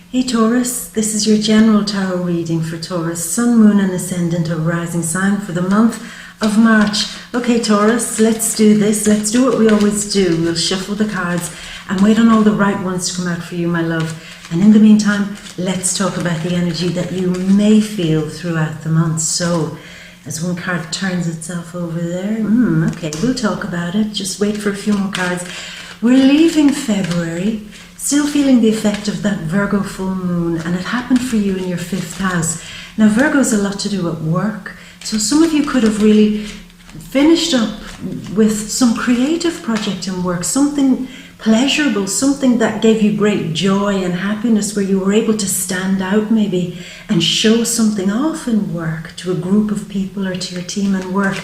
Hey Taurus, this is your general tarot reading for Taurus, Sun, Moon and Ascendant or Rising sign for the month of March. Okay Taurus, let's do this. Let's do what we always do. We'll shuffle the cards and wait on all the right ones to come out for you, my love. And in the meantime, let's talk about the energy that you may feel throughout the month. So, as one card turns itself over there, okay, we'll talk about it. Just wait for a few more cards. We're leaving February, still feeling the effect of that Virgo full moon, and it happened for you in your 5th house. Now Virgo's a lot to do at work, so some of you could have really finished up with some creative project in work, something pleasurable, something that gave you great joy and happiness, where you were able to stand out maybe and show something off in work to a group of people or to your team in work.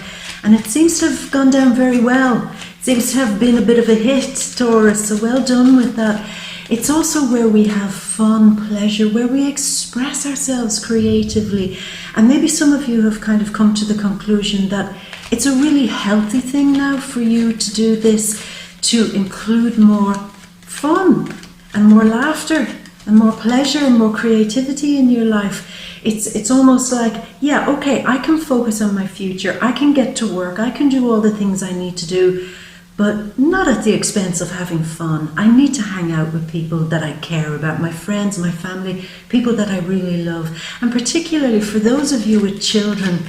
And it seems to have gone down very well. It seems to have been a bit of a hit, Taurus, so well done with that. It's also where we have fun, pleasure, where we express ourselves creatively. And maybe some of you have kind of come to the conclusion that it's a really healthy thing now for you to do this, to include more fun and more laughter and more pleasure and more creativity in your life. It's almost like, yeah, okay, I can focus on my future, I can get to work, I can do all the things I need to do, but not at the expense of having fun. I need to hang out with people that I care about, my friends, my family, people that I really love. And particularly for those of you with children,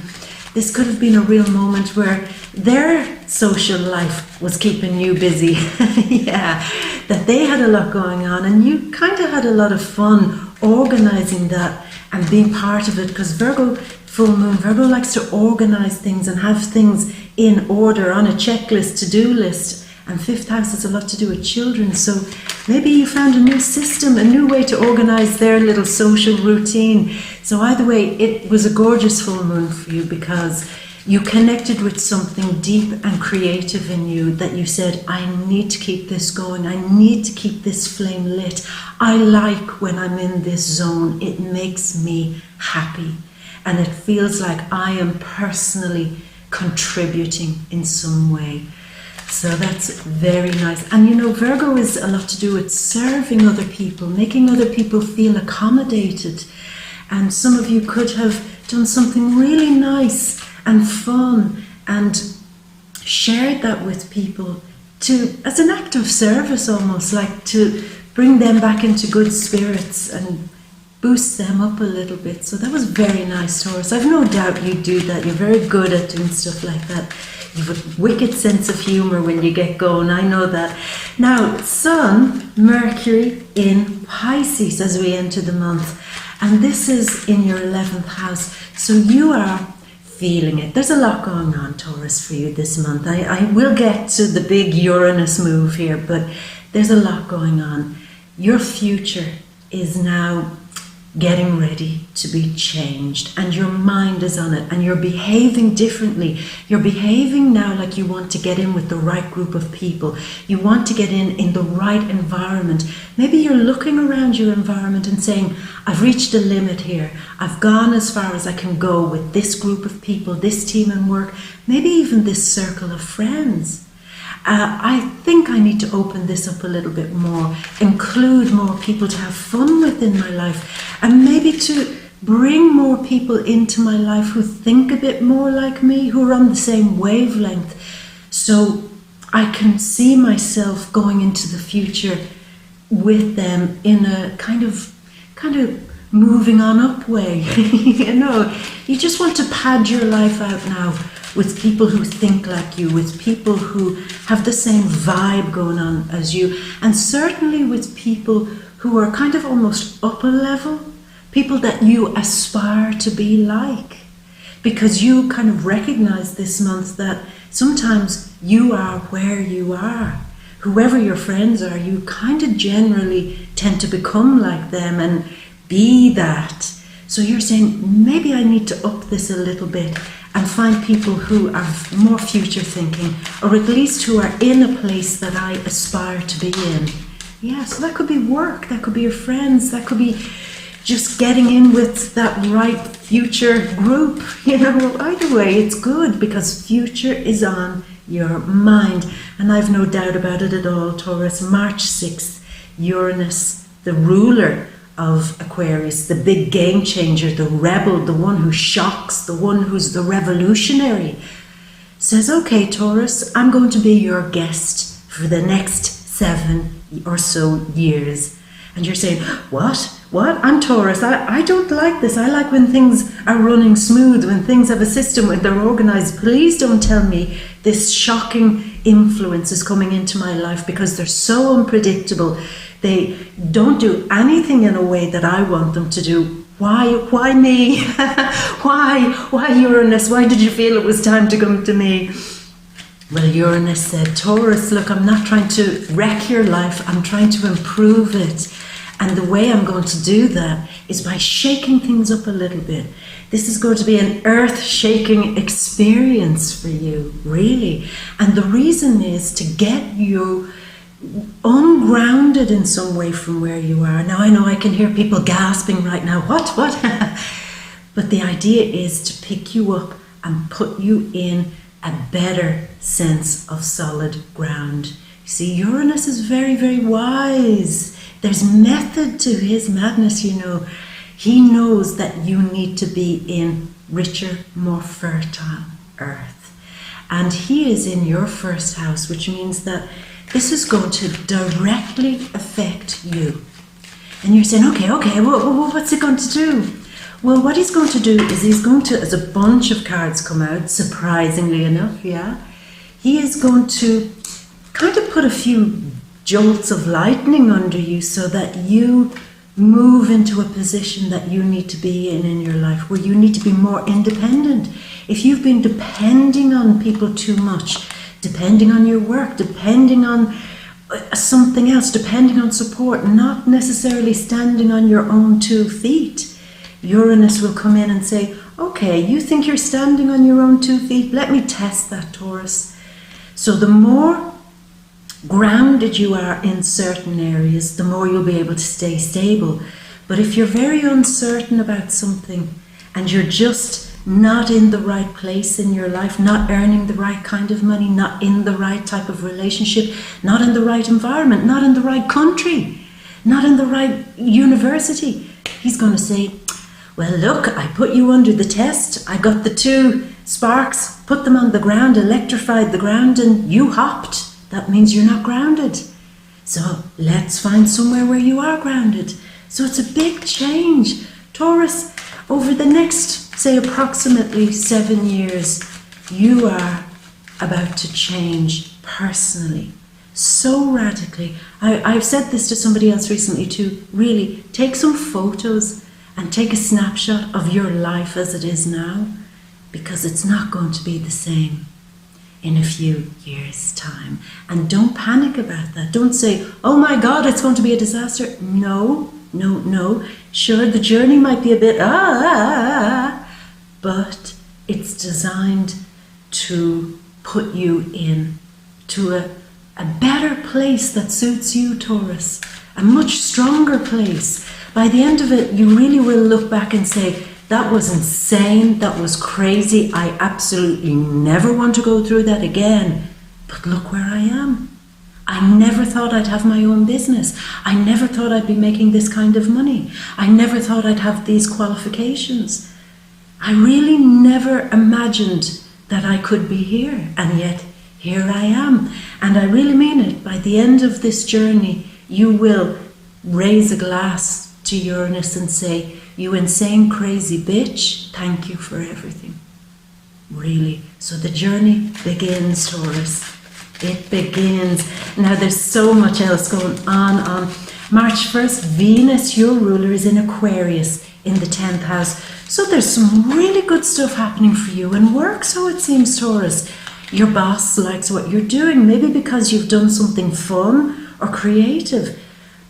this could have been a real moment where their social life was keeping you busy. Yeah, that they had a lot going on and you kind of had a lot of fun organizing that and being part of it, because Virgo full moon, Virgo likes to organize things and have things in order on a checklist, to-do list. And 5th house has a lot to do with children, so maybe you found a new system, a new way to organize their little social routine. So either way, it was a gorgeous full moon for you, because you connected with something deep and creative in you that you said, I need to keep this going, I need to keep this flame lit. I like when I'm in this zone, it makes me happy. And it feels like I am personally contributing in some way. So that's very nice. And you know, Virgo is a lot to do with serving other people, making other people feel accommodated. And some of you could have done something really nice and fun and shared that with people as an act of service, almost like to bring them back into good spirits and boost them up a little bit. So that was very nice, Taurus. I've no doubt you do that. You're very good at doing stuff like that. You have a wicked sense of humor when you get going, I know that. Now, Sun, Mercury in Pisces as we enter the month. And this is in your 11th house. So you are feeling it. There's a lot going on, Taurus, for you this month. I will get to the big Uranus move here, but there's a lot going on. Your future is now getting ready to be changed, and your mind is on it, and you're behaving differently. You're behaving now like you want to get in with the right group of people. You want to get in the right environment. Maybe you're looking around your environment and saying, I've reached a limit here. I've gone as far as I can go with this group of people, this team and work, maybe even this circle of friends. I think I need to open this up a little bit more, include more people to have fun with in my life, and maybe to bring more people into my life who think a bit more like me, who are on the same wavelength, so I can see myself going into the future with them in a kind of moving on up way. You know, you just want to pad your life out now with people who think like you, with people who have the same vibe going on as you, and certainly with people who are kind of almost up a level, people that you aspire to be like, because you kind of recognize this month that sometimes you are where you are. Whoever your friends are, you kind of generally tend to become like them and be that. So you're saying, maybe I need to up this a little bit and find people who are more future thinking, or at least who are in a place that I aspire to be in. Yeah, so that could be work, that could be your friends, that could be just getting in with that right future group. You know, either way, it's good, because future is on your mind. And I've no doubt about it at all, Taurus. March 6th, Uranus, the ruler of Aquarius, the big game changer, the rebel, the one who shocks, the one who's the revolutionary, says, okay, Taurus, I'm going to be your guest for the next 7 or so years. And you're saying, what? I'm Taurus. I don't like this. I like when things are running smooth, when things have a system, when they're organized. Please don't tell me this shocking influence is coming into my life, because they're so unpredictable. They don't do anything in a way that I want them to do. Why me? Why Uranus? Why did you feel it was time to come to me? Well, Uranus said, Taurus, look, I'm not trying to wreck your life. I'm trying to improve it. And the way I'm going to do that is by shaking things up a little bit. This is going to be an earth-shaking experience for you, really. And the reason is to get you ungrounded in some way from where you are. Now, I know I can hear people gasping right now. What? But the idea is to pick you up and put you in a better sense of solid ground. You see, Uranus is very, very wise. There's method to his madness, you know. He knows that you need to be in richer, more fertile earth. And he is in your first house, which means that this is going to directly affect you. And you're saying, okay, what's it going to do? Well, what he's going to do is he's going to, as a bunch of cards come out, surprisingly enough, yeah, he is going to kind of put a few jolts of lightning under you so that you move into a position that you need to be in your life, where you need to be more independent. If you've been depending on people too much, depending on your work, depending on something else, depending on support, not necessarily standing on your own 2 feet, Uranus will come in and say, okay, you think you're standing on your own 2 feet? Let me test that, Taurus. So the more grounded you are in certain areas, the more you'll be able to stay stable. But if you're very uncertain about something and you're just not in the right place in your life, not earning the right kind of money, not in the right type of relationship, not in the right environment, not in the right country, not in the right university, he's going to say, well, look, I put you under the test. I got the 2 sparks, put them on the ground, electrified the ground, and you hopped. That means you're not grounded. So let's find somewhere where you are grounded. So it's a big change. Taurus, over the next, say, approximately 7 years, you are about to change personally, so radically. I've said this to somebody else recently too. Really, take some photos and take a snapshot of your life as it is now, because it's not going to be the same in a few years' time. And don't panic about that. Don't say, oh my God, it's going to be a disaster. No. Sure, the journey might be a bit, but it's designed to put you in to a better place that suits you, Taurus. A much stronger place. By the end of it, you really will look back and say, that was insane, that was crazy, I absolutely never want to go through that again. But look where I am. I never thought I'd have my own business. I never thought I'd be making this kind of money. I never thought I'd have these qualifications. I really never imagined that I could be here, and yet here I am. And I really mean it. By the end of this journey, you will raise a glass to Uranus and say, you insane, crazy bitch, thank you for everything. Really. So the journey begins, Taurus. It begins. Now there's so much else going on. March 1st, Venus, your ruler, is in Aquarius in the 10th house. So there's some really good stuff happening for you in work, so it seems, Taurus. Your boss likes what you're doing, maybe because you've done something fun or creative.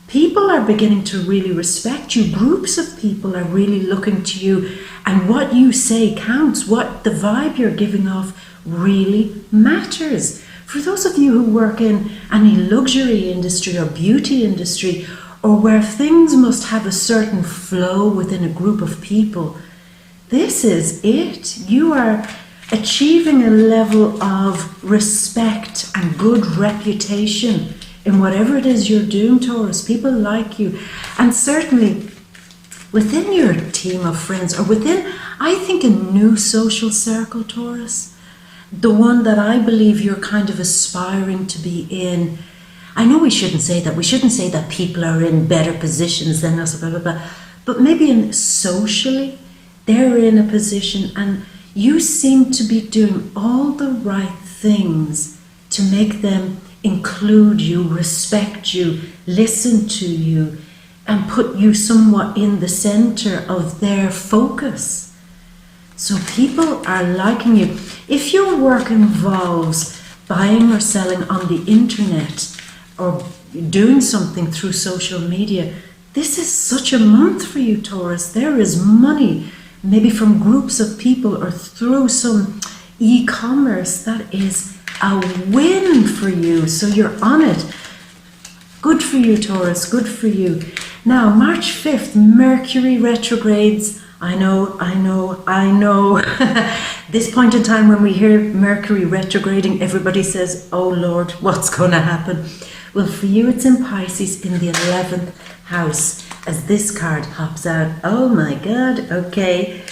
People are beginning to really respect you. Groups of people are really looking to you, and what you say counts. What the vibe you're giving off really matters. For those of you who work in any luxury industry or beauty industry, or where things must have a certain flow within a group of people, this is it. You are achieving a level of respect and good reputation in whatever it is you're doing, Taurus. People like you. And certainly within your team of friends, or within, I think, a new social circle, Taurus, the one that I believe you're kind of aspiring to be in. I know we shouldn't say that. We shouldn't say that people are in better positions than us, blah, blah, blah. But maybe socially, they're in a position, and you seem to be doing all the right things to make them include you, respect you, listen to you, and put you somewhat in the center of their focus. So people are liking you. If your work involves buying or selling on the internet, or doing something through social media, this is such a month for you, Taurus. There is money, maybe from groups of people or through some e-commerce. That is a win for you. So you're on it. Good for you, Taurus. Good for you. Now, March 5th, Mercury retrogrades. I know. This point in time when we hear Mercury retrograding, everybody says, oh Lord, what's going to happen? Well, for you, it's in Pisces in the 11th house, as this card hops out. Oh my God, okay.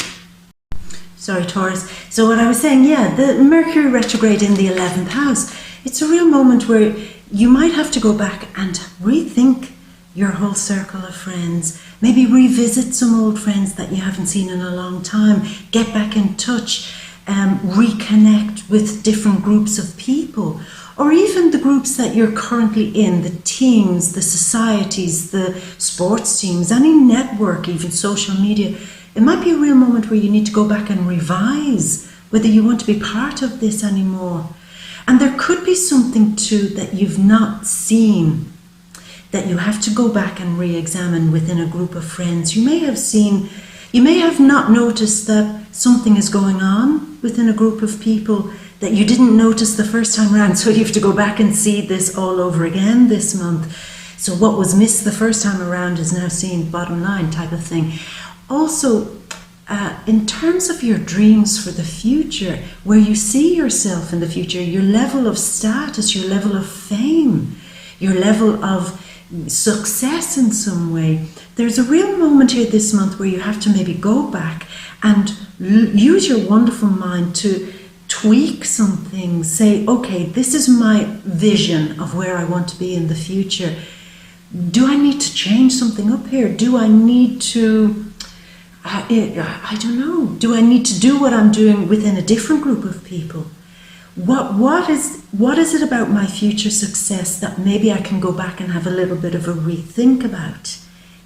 Sorry, Taurus. So what I was saying, yeah, the Mercury retrograde in the 11th house, it's a real moment where you might have to go back and rethink your whole circle of friends. Maybe revisit some old friends that you haven't seen in a long time. Get back in touch, reconnect with different groups of people. Or even the groups that you're currently in, the teams, the societies, the sports teams, any network, even social media. It might be a real moment where you need to go back and revise whether you want to be part of this anymore. And there could be something too that you've not seen, that you have to go back and re-examine within a group of friends. You may have not noticed that something is going on within a group of people that you didn't notice the first time around, so you have to go back and see this all over again this month. So what was missed the first time around is now seen, bottom line type of thing. Also, in terms of your dreams for the future, where you see yourself in the future, your level of status, your level of fame, your level of success in some way, there's a real moment here this month where you have to maybe go back and use your wonderful mind to tweak some things. Say, okay, this is my vision of where I want to be in the future. Do I need to change something up here? Do I need to, I don't know, do I need to do what I'm doing within a different group of people? What is it about my future success that maybe I can go back and have a little bit of a rethink about?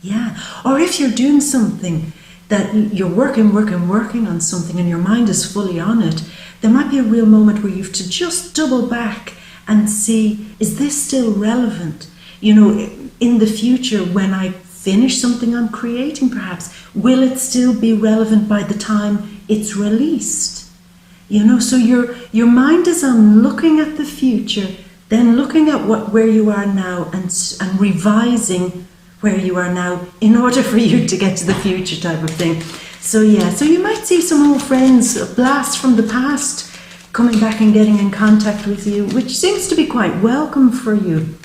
Yeah. Or if you're doing something that you're working on something and your mind is fully on it, there might be a real moment where you have to just double back and see, is this still relevant? You know, in the future when I finish something I'm creating perhaps, will it still be relevant by the time it's released? You know, so your mind is on looking at the future, then looking at where you are now and revising where you are now in order for you to get to the future type of thing. So yeah, so you might see some old friends, a blast from the past, coming back and getting in contact with you, which seems to be quite welcome for you.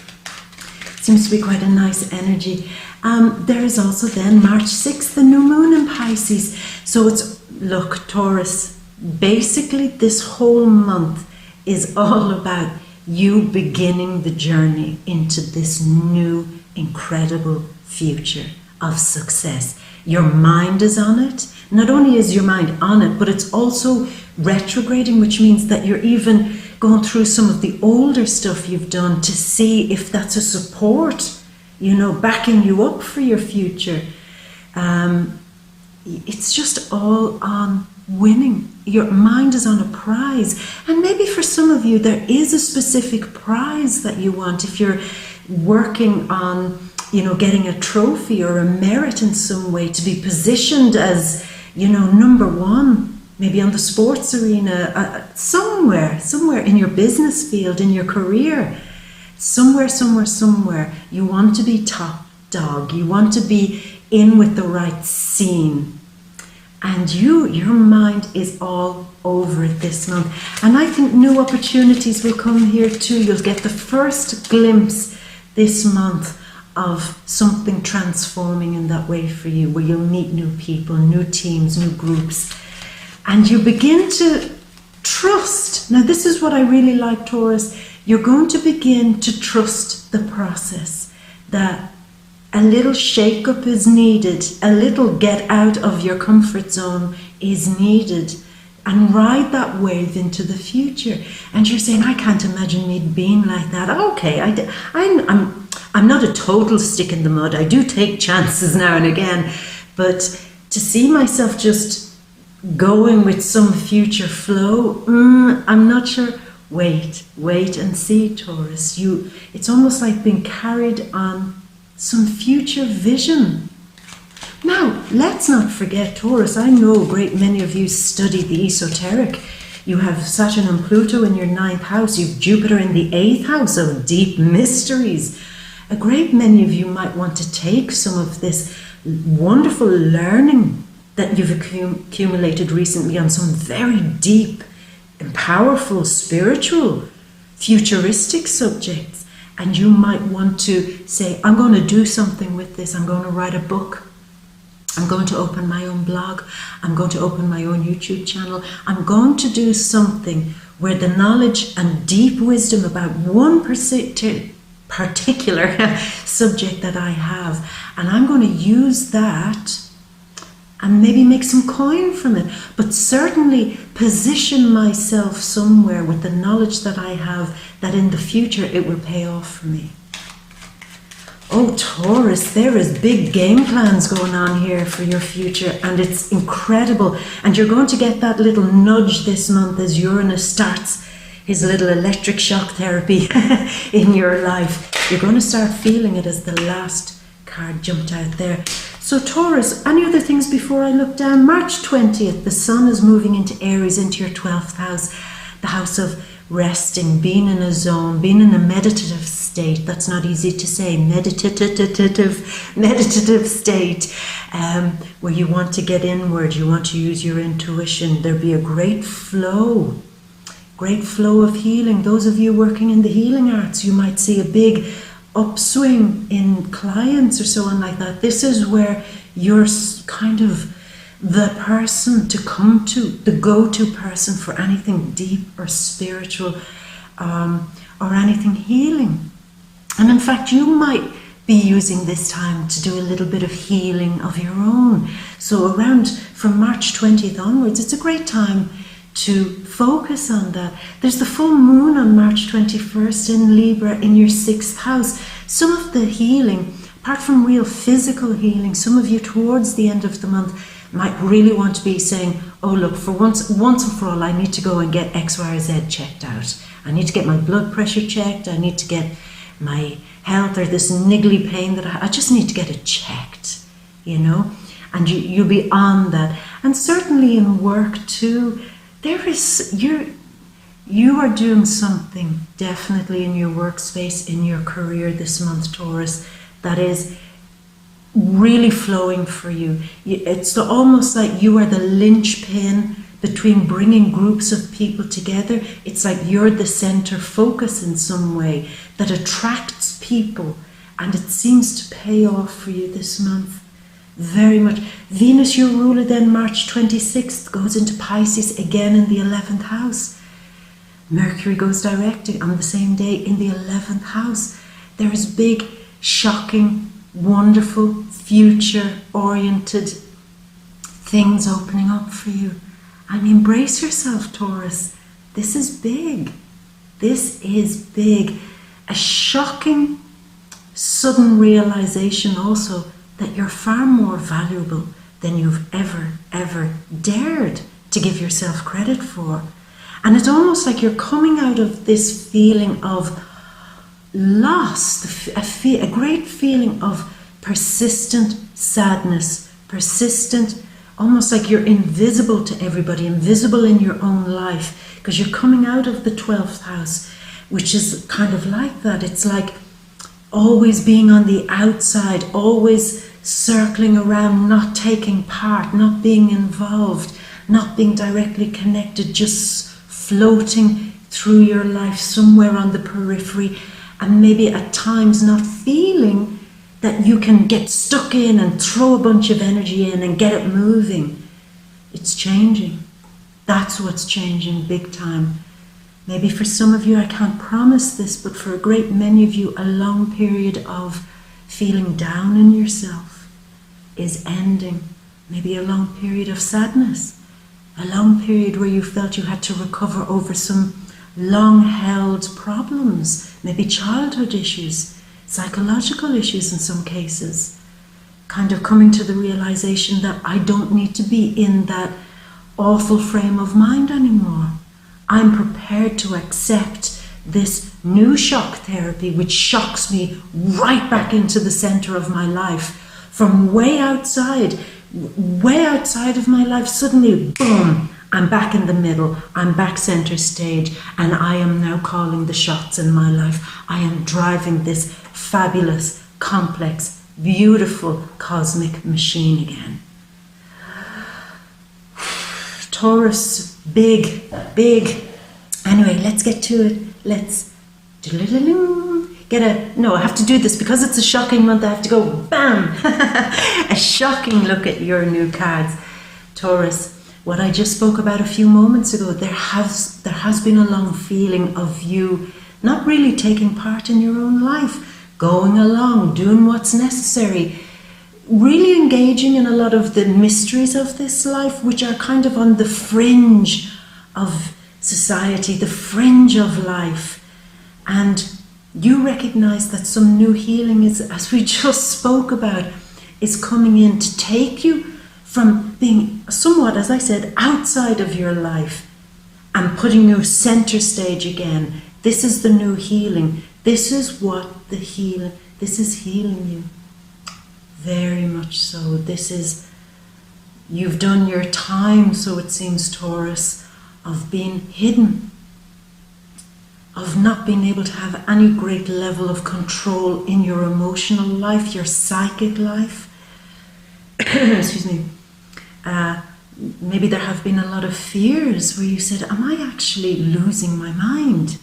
Seems to be quite a nice energy. There is also then March 6th, the new moon in Pisces. So it's, look, Taurus, basically this whole month is all about you beginning the journey into this new, incredible future of success. Your mind is on it. Not only is your mind on it, but it's also retrograding, which means that you're even going through some of the older stuff you've done to see if that's a support, you know, backing you up for your future. It's just all on winning. Your mind is on a prize. And maybe for some of you, there is a specific prize that you want. If you're working on, you know, getting a trophy or a merit in some way to be positioned as, you know, number one, maybe on the sports arena, somewhere in your business field, in your career, somewhere, you want to be top dog. You want to be in with the right scene. And your mind is all over it this month. And I think new opportunities will come here too. You'll get the first glimpse, this month of something transforming in that way for you, where you'll meet new people, new teams, new groups, and you begin to trust. Now, this is what I really like, Taurus. You're going to begin to trust the process, that a little shake-up is needed, a little get out of your comfort zone is needed, and ride that wave into the future. And you're saying, I can't imagine me being like that. Okay, I'm not a total stick in the mud. I do take chances now and again, but to see myself just going with some future flow, I'm not sure. Wait and see, Taurus. It's almost like being carried on some future vision. Now, let's not forget, Taurus, I know a great many of you study the esoteric. You have Saturn and Pluto in your 9th house. You have Jupiter in the 8th house of deep mysteries. A great many of you might want to take some of this wonderful learning that you've accumulated recently on some very deep and powerful, spiritual, futuristic subjects. And you might want to say, I'm going to do something with this. I'm going to write a book. I'm going to open my own blog. I'm going to open my own YouTube channel. I'm going to do something where the knowledge and deep wisdom about one particular subject that I have, and I'm going to use that and maybe make some coin from it, but certainly position myself somewhere with the knowledge that I have, that in the future it will pay off for me. Oh, Taurus, there is big game plans going on here for your future, and it's incredible. And you're going to get that little nudge this month as Uranus starts his little electric shock therapy in your life. You're going to start feeling it as the last card jumped out there. So Taurus, any other things before I look down? March 20th, the sun is moving into Aries, into your 12th house, the house of resting, being in a zone, being in a meditative state. That's not easy to say. Meditative state, where you want to get inward, you want to use your intuition. There'll be a great flow of healing. Those of you working in the healing arts, you might see a big upswing in clients or so on like that. This is where you're kind of the person to come to, the go-to person for anything deep or spiritual, or anything healing. And in fact, you might be using this time to do a little bit of healing of your own. So around from March 20th onwards, it's a great time to focus on that. There's the full moon on March 21st in Libra in your 6th house. Some of the healing, apart from real physical healing, some of you towards the end of the month might really want to be saying, oh look, for once and for all, I need to go and get X, Y, or Z checked out. I need to get my blood pressure checked. I need to get my health, or this niggly pain that I just need to get it checked, you know. And you'll be on that. And certainly in work too, you are doing something definitely in your workspace, in your career this month, Taurus, that is really flowing for you. It's almost like you are the linchpin between bringing groups of people together. It's like you're the center focus in some way that attracts people, and it seems to pay off for you this month very much. Venus, your ruler, then March 26th goes into Pisces again in the 11th house. Mercury goes direct on the same day in the 11th house. There is big, shocking, wonderful, future-oriented things opening up for you. And embrace yourself, Taurus. This is big. This is big. A shocking, sudden realization also that you're far more valuable than you've ever dared to give yourself credit for. And it's almost like you're coming out of this feeling of loss, a great feeling of persistent sadness, persistent, almost like you're invisible to everybody, invisible in your own life, because you're coming out of the 12th house, which is kind of like that. It's like always being on the outside, always circling around, not taking part, not being involved, not being directly connected, just floating through your life somewhere on the periphery. and maybe at times not feeling that you can get stuck in and throw a bunch of energy in and get it moving. It's changing. That's what's changing big time. Maybe for some of you, I can't promise this, but for a great many of you, a long period of feeling down in yourself is ending. Maybe a long period of sadness, a long period where you felt you had to recover over some long-held problems, maybe childhood issues, psychological issues in some cases. Kind of coming to the realization that I don't need to be in that awful frame of mind anymore. I'm prepared to accept this new shock therapy, which shocks me right back into the center of my life. From way outside of my life, suddenly, boom, I'm back in the middle, I'm back center stage, and I am now calling the shots in my life. I am driving this fabulous, complex, beautiful cosmic machine again. Taurus, big. Anyway, let's get to it. Let's I have to do this because it's a shocking month. I have to go bam, a shocking look at your new cards. Taurus, what I just spoke about a few moments ago, there has been a long feeling of you not really taking part in your own life, going along, doing what's necessary, really engaging in a lot of the mysteries of this life, which are kind of on the fringe of society, the fringe of life. And you recognize that some new healing is, as we just spoke about, is coming in to take you from being somewhat, as I said, outside of your life and putting you center stage again. This is the new healing. This is healing you. Very much so. You've done your time, so it seems, Taurus, of being hidden, of not being able to have any great level of control in your emotional life, your psychic life. Excuse me. Maybe there have been a lot of fears where you said, am I actually losing my mind?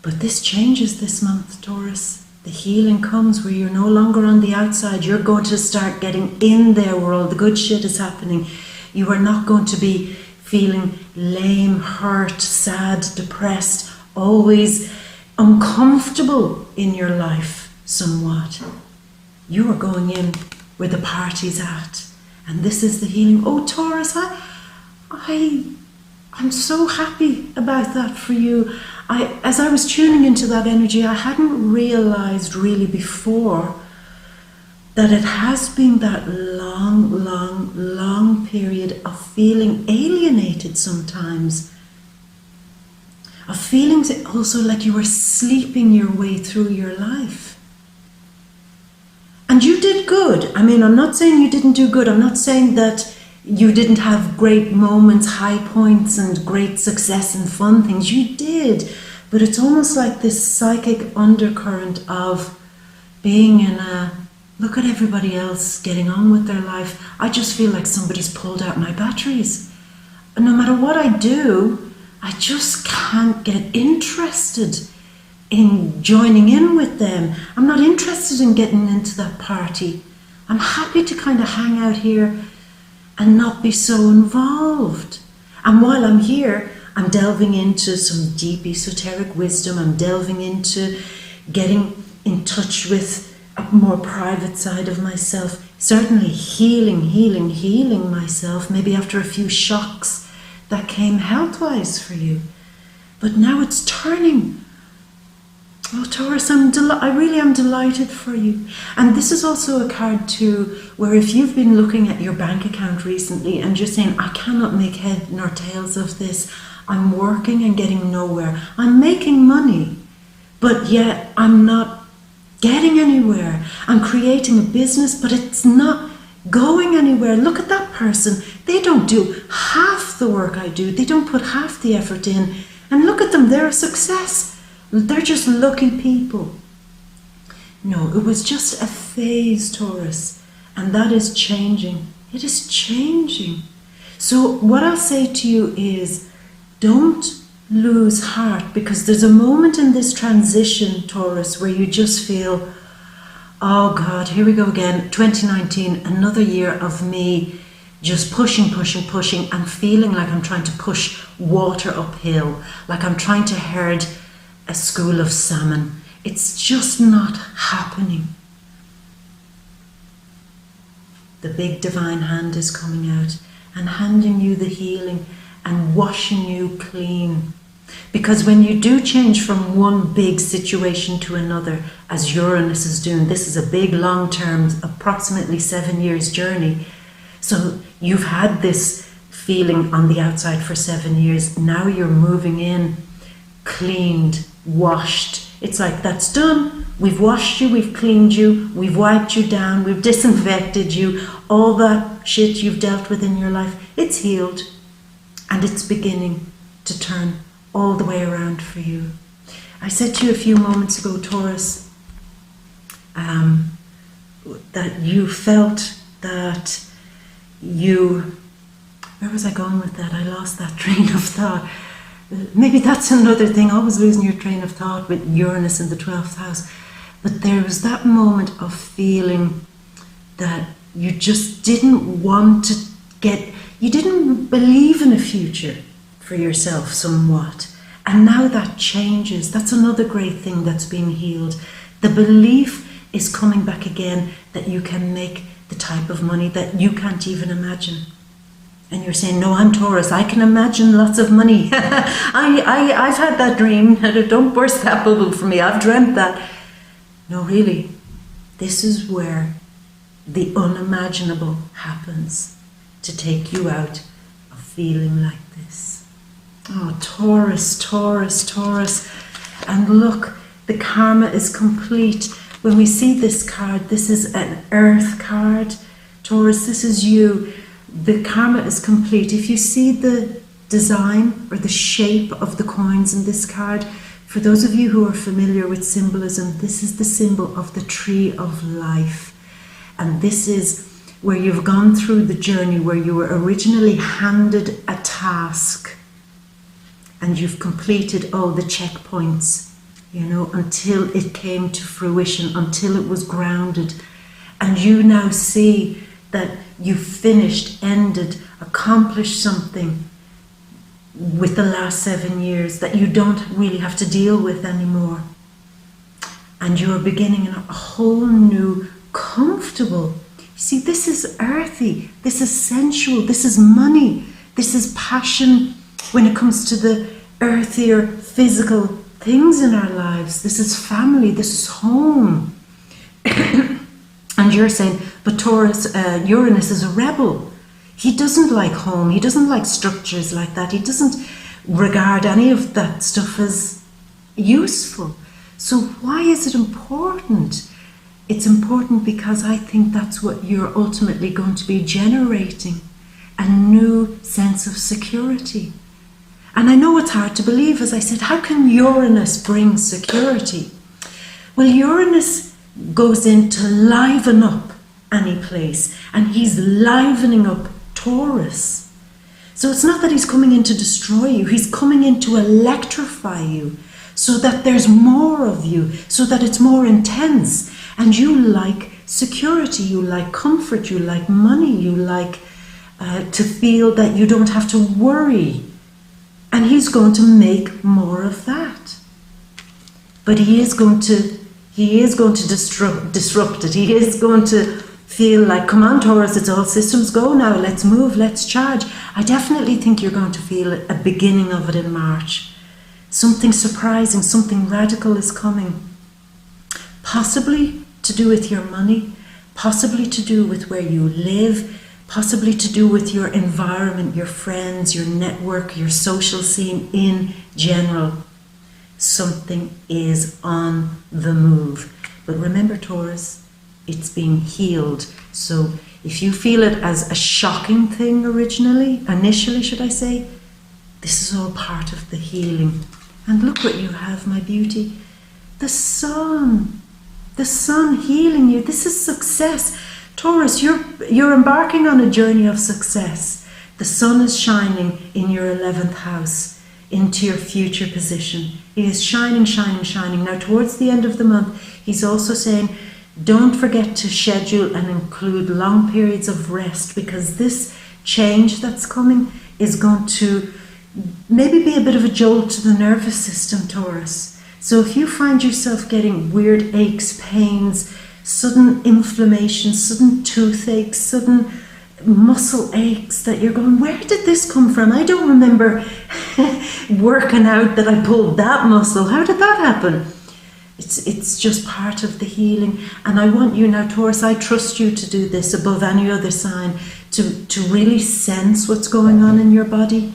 But this changes this month, Taurus. The healing comes where you're no longer on the outside. You're going to start getting in there where all the good shit is happening. You are not going to be feeling lame, hurt, sad, depressed, always uncomfortable in your life somewhat. You are going in where the party's at. And this is the healing. Oh, Taurus, I'm so happy about that for you. As I was tuning into that energy, I hadn't realized really before that it has been that long period of feeling alienated sometimes. Of feeling also like you were sleeping your way through your life. And you did good. I mean, I'm not saying you didn't do good. I'm not saying that you didn't have great moments, high points, and great success and fun things. You did. But it's almost like this psychic undercurrent of being in a, look at everybody else getting on with their life. I just feel like somebody's pulled out my batteries. And no matter what I do, I just can't get interested in joining in with them. I'm not interested in getting into that party. I'm happy to kind of hang out here and not be so involved. And while I'm here, I'm delving into some deep esoteric wisdom. I'm delving into getting in touch with a more private side of myself. Certainly healing myself, maybe after a few shocks that came health-wise for you. But now it's turning. Oh, Taurus, I really am delighted for you. And this is also a card too, where if you've been looking at your bank account recently and just saying, I cannot make head nor tails of this, I'm working and getting nowhere. I'm making money, but yet I'm not getting anywhere. I'm creating a business, but it's not going anywhere. Look at that person. They don't do half the work I do. They don't put half the effort in. And look at them, they're a success. They're just lucky people. No, it was just a phase, Taurus, and that is changing. It is changing. So what I'll say to you is, don't lose heart, because there's a moment in this transition, Taurus, where you just feel, oh God, here we go again, 2019, another year of me just pushing, and feeling like I'm trying to push water uphill, like I'm trying to herd a school of salmon. It's just not happening. The big divine hand is coming out and handing you the healing and washing you clean. Because when you do change from one big situation to another, as Uranus is doing, this is a big long-term, approximately 7 years journey. So you've had this feeling on the outside for 7 years. Now you're moving in, cleaned, washed. It's like, that's done. We've washed you, we've cleaned you, we've wiped you down, we've disinfected you. All that shit you've dealt with in your life, it's healed. And it's beginning to turn all the way around for you. I said to you a few moments ago, Taurus, that you felt that where was I going with that? I lost that train of thought. Maybe that's another thing, always losing your train of thought with Uranus in the 12th house. But there was that moment of feeling that you just didn't want to you didn't believe in a future for yourself somewhat. And now that changes. That's another great thing that's being healed. The belief is coming back again that you can make the type of money that you can't even imagine. And you're saying, no, I'm Taurus, I can imagine lots of money. I've had that dream. Don't burst that bubble for me. I've dreamt that. No, really, this is where the unimaginable happens to take you out of feeling like this. Oh, Taurus, Taurus, Taurus. And look, the karma is complete. When we see this card, this is an earth card. Taurus, this is you. The karma is complete. If you see the design or the shape of the coins in this card, for those of you who are familiar with symbolism, this is the symbol of the tree of life. And this is where you've gone through the journey where you were originally handed a task and you've completed all the checkpoints, until it came to fruition, until it was grounded. And you now see that you've finished, ended, accomplished something with the last 7 years that you don't really have to deal with anymore. And you're beginning a whole new, comfortable. See, this is earthy, this is sensual, this is money, this is passion when it comes to the earthier physical things in our lives. This is family, this is home. And you're saying, but Taurus, Uranus is a rebel. He doesn't like home, he doesn't like structures like that, he doesn't regard any of that stuff as useful. So why is it important? It's important because I think that's what you're ultimately going to be generating, a new sense of security. And I know it's hard to believe, as I said, how can Uranus bring security? Well, Uranus goes in to liven up any place, and he's livening up Taurus. So it's not that he's coming in to destroy you, he's coming in to electrify you so that there's more of you, so that it's more intense. And you like security, you like comfort, you like money, you like to feel that you don't have to worry. And he's going to make more of that. But he is going to disrupt it. He is going to feel like, come on Taurus, it's all systems go now, let's move, let's charge. I definitely think you're going to feel a beginning of it in March. Something surprising, something radical is coming. Possibly to do with your money, possibly to do with where you live, possibly to do with your environment, your friends, your network, your social scene in general. Something is on the move. But remember, Taurus, it's being healed. So if you feel it as a shocking thing initially, should I say, this is all part of the healing. And look what you have, my beauty. The sun healing you. This is success. Taurus, you're embarking on a journey of success. The sun is shining in your 11th house. into your future position. He is shining, shining, shining. Now, towards the end of the month, he's also saying, don't forget to schedule and include long periods of rest, because this change that's coming is going to maybe be a bit of a jolt to the nervous system, Taurus. So if you find yourself getting weird aches, pains, sudden inflammation, sudden toothaches, sudden muscle aches, that you're going, where did this come from? I don't remember working out that I pulled that muscle. How did that happen? It's just part of the healing. And I want you now, Taurus, I trust you to do this above any other sign, to really sense what's going on in your body.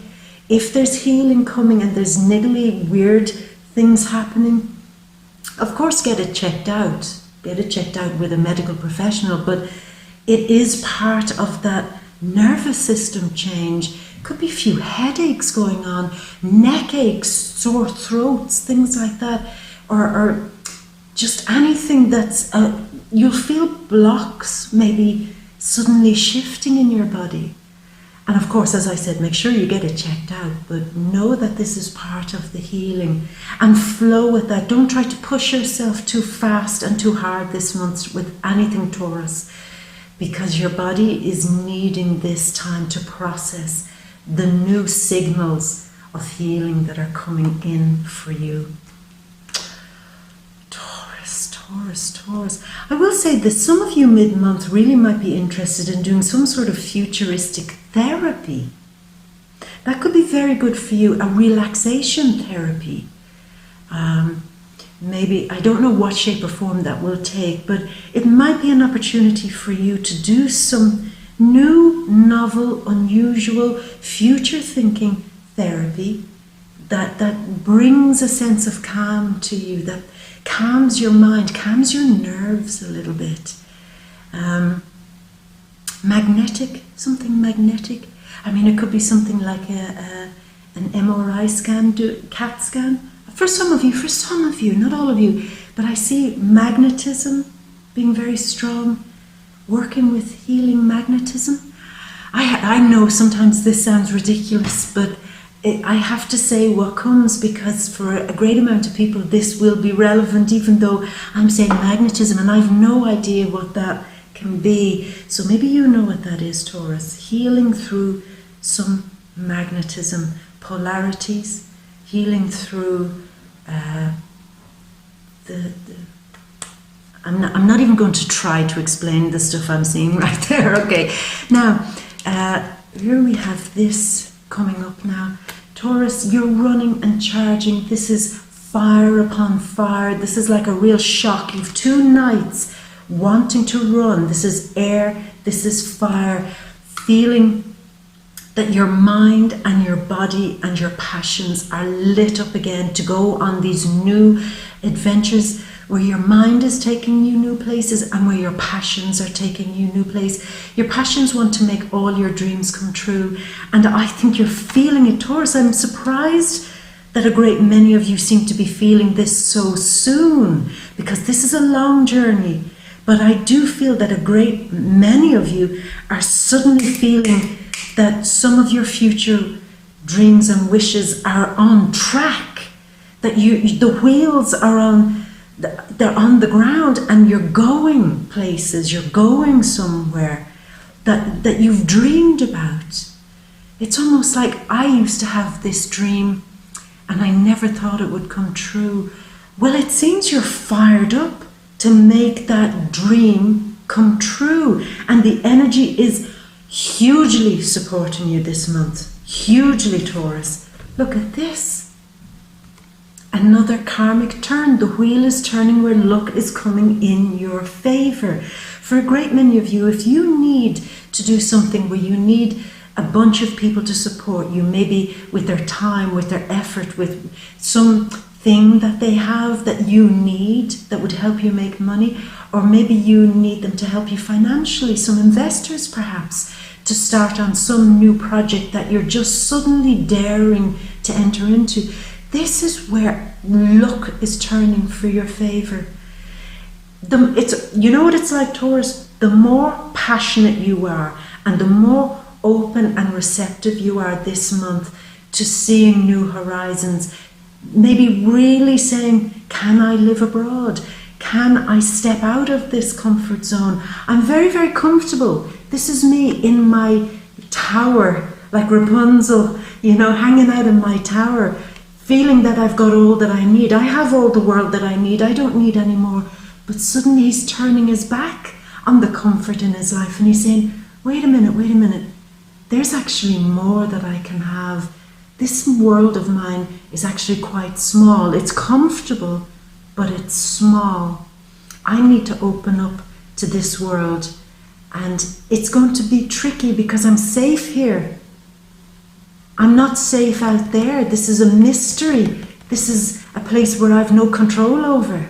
If there's healing coming and there's niggly, weird things happening, of course get it checked out. Get it checked out with a medical professional, but it is part of that nervous system change. Could be a few headaches going on, neck aches, sore throats, things like that, or just anything that's, you'll feel blocks maybe suddenly shifting in your body. And of course, as I said, make sure you get it checked out, but know that this is part of the healing and flow with that. Don't try to push yourself too fast and too hard this month with anything, Taurus, because your body is needing this time to process the new signals of healing that are coming in for you. Taurus. I will say that some of you mid-month really might be interested in doing some sort of futuristic therapy. That could be very good for you, a relaxation therapy. Maybe, I don't know what shape or form that will take, but it might be an opportunity for you to do some new, novel, unusual, future-thinking therapy that brings a sense of calm to you, that calms your mind, calms your nerves a little bit. Magnetic, something magnetic. I mean, it could be something like an MRI scan, CAT scan. For some of you, not all of you, but I see magnetism being very strong, working with healing magnetism. I know sometimes this sounds ridiculous, but I have to say what comes, because for a great amount of people this will be relevant, even though I'm saying magnetism and I've no idea what that can be. So maybe you know what that is, Taurus. Healing through some magnetism, polarities, healing through I'm not even going to try to explain the stuff I'm seeing right there. Okay, now here we have this coming up now. Taurus, you're running and charging. This is fire upon fire. This is like a real shock. You've 2 nights wanting to run. This is air, this is fire. Feeling that your mind and your body and your passions are lit up again to go on these new adventures, where your mind is taking you new places and where your passions are taking you new places. Your passions want to make all your dreams come true, and I think you're feeling it, Taurus. I'm surprised that a great many of you seem to be feeling this so soon, because this is a long journey, but I do feel that a great many of you are suddenly feeling that some of your future dreams and wishes are on track, that the wheels are on, they're on the ground, and you're going places, you're going somewhere that you've dreamed about. It's almost like I used to have this dream and I never thought it would come true. Well, it seems you're fired up to make that dream come true, and the energy is hugely supporting you this month. Hugely, Taurus. Look at this. Another karmic turn. The wheel is turning where luck is coming in your favor. For a great many of you, if you need to do something where you need a bunch of people to support you, maybe with their time, with their effort, with something that they have that you need that would help you make money, or maybe you need them to help you financially, some investors perhaps, to start on some new project that you're just suddenly daring to enter into. This is where luck is turning for your favor. You know what it's like, Taurus? The more passionate you are and the more open and receptive you are this month to seeing new horizons. Maybe really saying, can I live abroad? Can I step out of this comfort zone? I'm very, very comfortable. This is me in my tower, like Rapunzel, hanging out in my tower, feeling that I've got all that I need. I have all the world that I need. I don't need any more. But suddenly he's turning his back on the comfort in his life and he's saying, wait a minute. There's actually more that I can have. This world of mine is actually quite small. It's comfortable, but it's small. I need to open up to this world, and it's going to be tricky because I'm safe here. I'm not safe out there. This is a mystery. This is a place where I've no control over.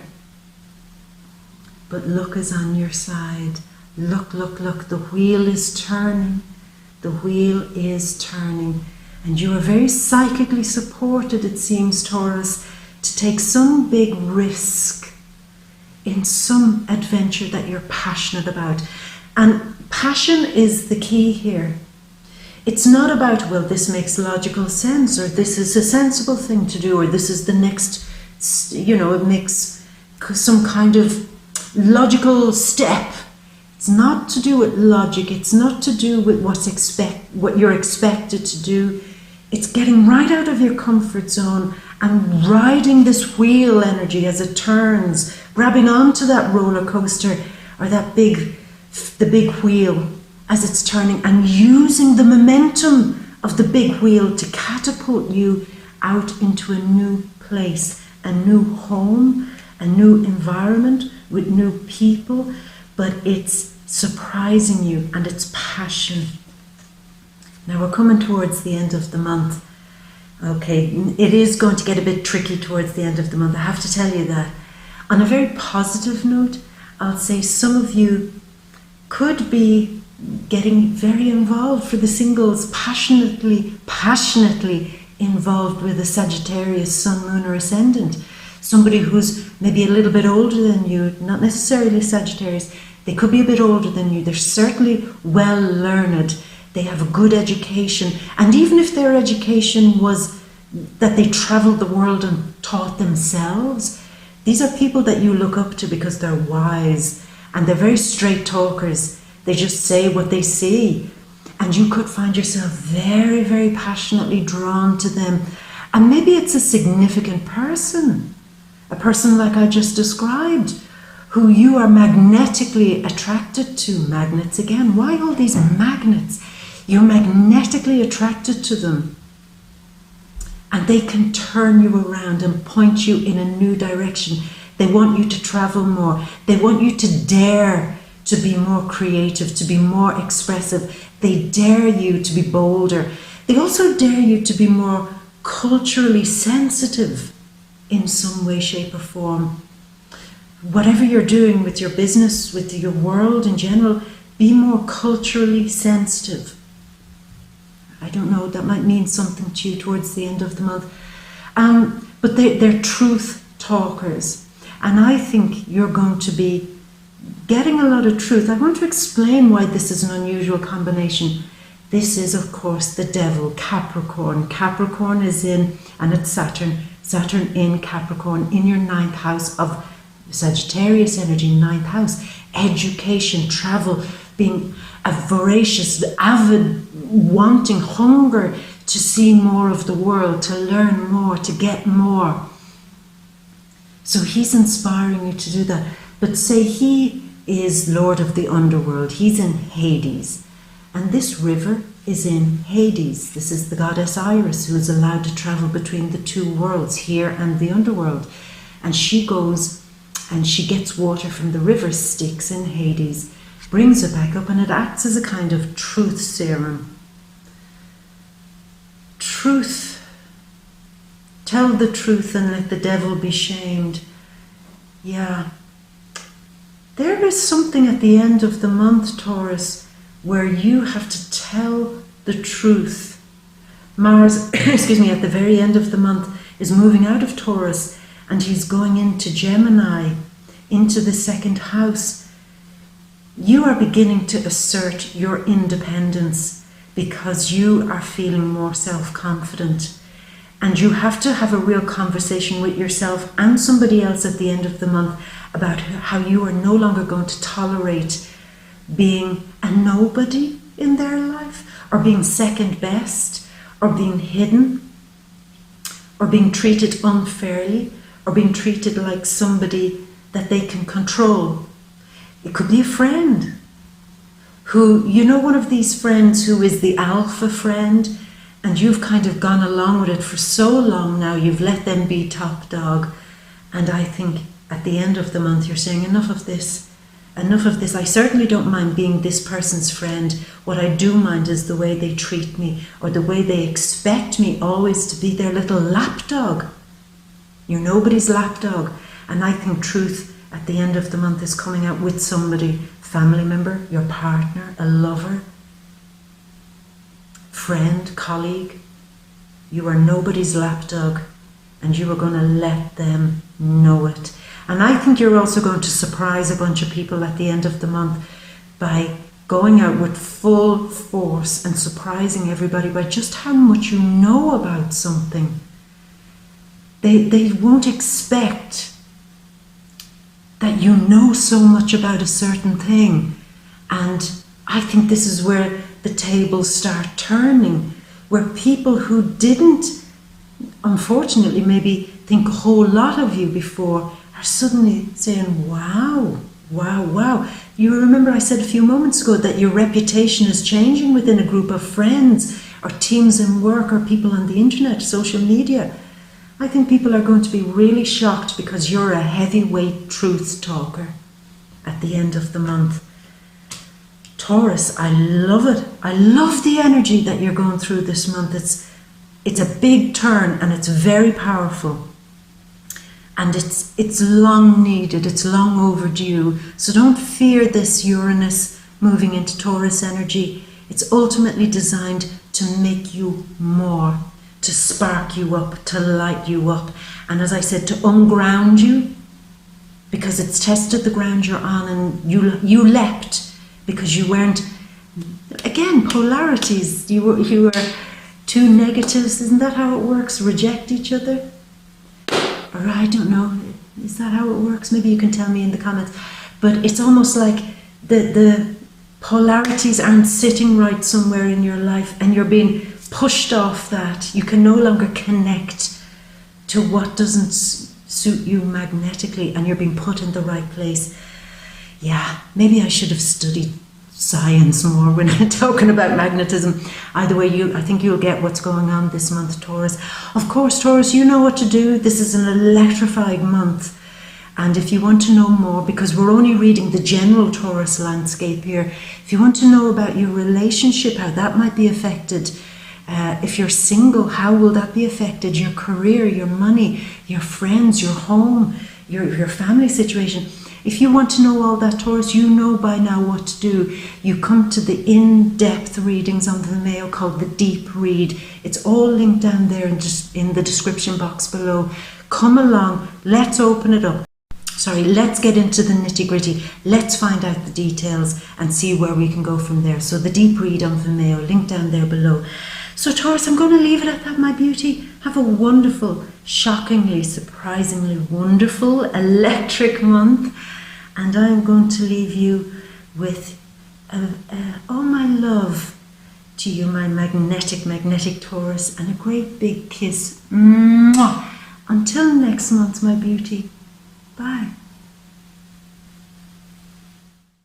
But luck is on your side. Look. The wheel is turning. The wheel is turning. And you are very psychically supported, it seems, Taurus, to take some big risk in some adventure that you're passionate about. And passion is the key here. It's not about, well, this makes logical sense, or this is a sensible thing to do, or this is the next, it makes some kind of logical step. It's not to do with logic. It's not to do with what you're expected to do. It's getting right out of your comfort zone and riding this wheel energy as it turns, grabbing onto that roller coaster or the big wheel as it's turning, and using the momentum of the big wheel to catapult you out into a new place, a new home, a new environment with new people. But it's surprising you, and it's passion. Now we're coming towards the end of the month. Okay, it is going to get a bit tricky towards the end of the month, I have to tell you that. On a very positive note, I'll say some of you could be getting very involved, for the singles, passionately involved with a Sagittarius sun, moon or ascendant. Somebody who's maybe a little bit older than you, not necessarily Sagittarius. They could be a bit older than you. They're certainly well learned. They have a good education. And even if their education was that they traveled the world and taught themselves, these are people that you look up to because they're wise and they're very straight talkers. They just say what they see. And you could find yourself very, very passionately drawn to them. And maybe it's a significant person, a person like I just described, who you are magnetically attracted to. Magnets again. Why all these magnets? You're magnetically attracted to them. And they can turn you around and point you in a new direction. They want you to travel more. They want you to dare to be more creative, to be more expressive. They dare you to be bolder. They also dare you to be more culturally sensitive in some way, shape or form. Whatever you're doing with your business, with your world in general, be more culturally sensitive. I don't know, that might mean something to you towards the end of the month. But they're truth talkers. And I think you're going to be getting a lot of truth. I want to explain why this is an unusual combination. This is, of course, the devil, Capricorn. Capricorn is in, and it's Saturn. Saturn in Capricorn, in your 9th house of Sagittarius energy, 9th house. Education, travel, being a voracious, avid, wanting, hunger to see more of the world, to learn more, to get more. So he's inspiring you to do that. But say he is Lord of the underworld. He's in Hades. And this river is in Hades. This is the goddess Iris, who is allowed to travel between the two worlds, here and the underworld. And she goes and she gets water from the river Styx in Hades, brings it back up, and it acts as a kind of truth serum. Truth. Tell the truth and let the devil be shamed. Yeah. There is something at the end of the month, Taurus, where you have to tell the truth. Mars, at the very end of the month is moving out of Taurus and he's going into Gemini, into the 2nd house. You are beginning to assert your independence. because you are feeling more self-confident. And you have to have a real conversation with yourself and somebody else at the end of the month about how you are no longer going to tolerate being a nobody in their life, or being second best, or being hidden, or being treated unfairly, or being treated like somebody that they can control. It could be a friend who, you know, one of these friends who is the alpha friend, and you've kind of gone along with it for so long now, you've let them be top dog. And I think at the end of the month you're saying, enough of this. Enough of this. I certainly don't mind being this person's friend. What I do mind is the way they treat me, or the way they expect me always to be their little lapdog. You're nobody's lapdog. And I think truth at the end of the month is coming out with somebody, family member, your partner, a lover, friend, colleague. You are nobody's lapdog, and you are going to let them know it. And I think you're also going to surprise a bunch of people at the end of the month by going out with full force and surprising everybody by just how much you know about something. They won't expect that you know so much about a certain thing. And I think this is where the tables start turning, where people who didn't, unfortunately, maybe think a whole lot of you before are suddenly saying, wow, wow, wow. You remember I said a few moments ago that your reputation is changing within a group of friends, or teams in work, or people on the internet, social media. I think people are going to be really shocked because you're a heavyweight truth talker at the end of the month. Taurus, I love it. I love the energy that you're going through this month. It's a big turn, and it's very powerful. And it's long needed, it's long overdue. So don't fear this Uranus moving into Taurus energy. It's ultimately designed to make you more, to spark you up, to light you up. And as I said, to unground you, because it's tested the ground you're on, and you leapt because you weren't, again, polarities. You were two negatives. Isn't that how it works? Reject each other? Or I don't know, is that how it works? Maybe you can tell me in the comments. But it's almost like the polarities aren't sitting right somewhere in your life, and you're being pushed off that. You can no longer connect to what doesn't suit you magnetically, and you're being put in the right place. Yeah, maybe I should have studied science more when I'm talking about magnetism. Either way, I think you'll get what's going on this month, Taurus. Of course, Taurus, you know what to do. This is an electrifying month. And if you want to know more, because we're only reading the general Taurus landscape here, if you want to know about your relationship, how that might be affected, if you're single, how will that be affected? Your career, your money, your friends, your home, your family situation. If you want to know all that, Taurus, you know by now what to do. You come to the in-depth readings on VIMEO called the Deep Read. It's all linked down there in the description box below. Come along, let's open it up. Let's get into the nitty-gritty. Let's find out the details and see where we can go from there. So the Deep Read on VIMEO, linked down there below. So Taurus, I'm going to leave it at that, my beauty. Have a wonderful, shockingly, surprisingly wonderful, electric month. And I'm going to leave you with all my love to you, my magnetic Taurus, and a great big kiss. Mwah! Until next month, my beauty. Bye.